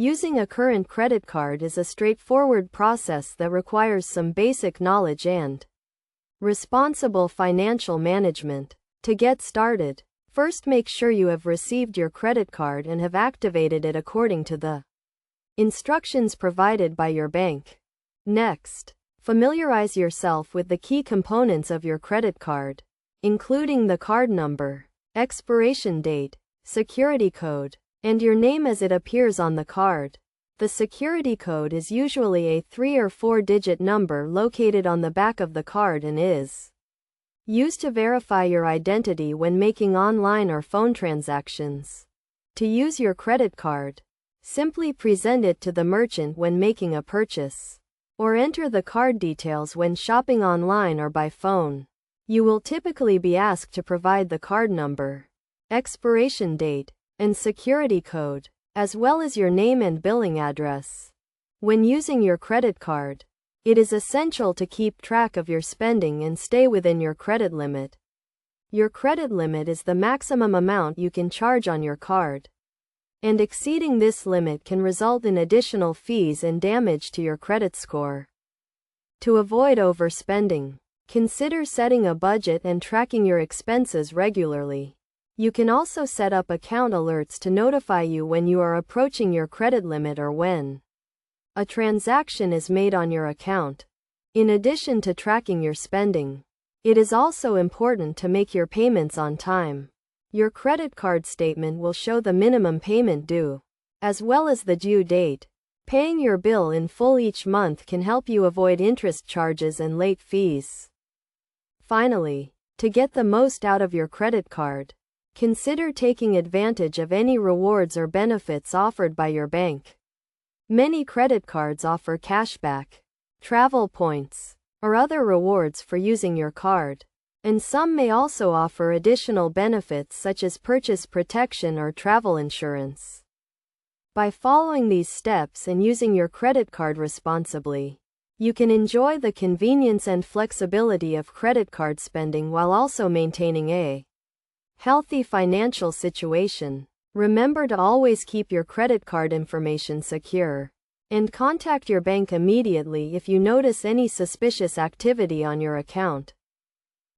Using a current credit card is a straightforward process that requires some basic knowledge and responsible financial management. To get started, first make sure you have received your credit card and have activated it according to the instructions provided by your bank. Next, familiarize yourself with the key components of your credit card, including the card number, expiration date, security code, and your name as it appears on the card. The security code is usually a 3 or 4-digit number located on the back of the card and is used to verify your identity when making online or phone transactions. To use your credit card, simply present it to the merchant when making a purchase, or enter the card details when shopping online or by phone. You will typically be asked to provide the card number, expiration date, and security code, as well as your name and billing address. When using your credit card, it is essential to keep track of your spending and stay within your credit limit. Your credit limit is the maximum amount you can charge on your card, and exceeding this limit can result in additional fees and damage to your credit score. To avoid overspending, consider setting a budget and tracking your expenses regularly. You can also set up account alerts to notify you when you are approaching your credit limit or when a transaction is made on your account. In addition to tracking your spending, it is also important to make your payments on time. Your credit card statement will show the minimum payment due, as well as the due date. Paying your bill in full each month can help you avoid interest charges and late fees. Finally, to get the most out of your credit card, consider taking advantage of any rewards or benefits offered by your bank. Many credit cards offer cashback, travel points, or other rewards for using your card, and some may also offer additional benefits such as purchase protection or travel insurance. By following these steps and using your credit card responsibly, you can enjoy the convenience and flexibility of credit card spending while also maintaining a healthy financial situation. Remember to always keep your credit card information secure, and contact your bank immediately if you notice any suspicious activity on your account.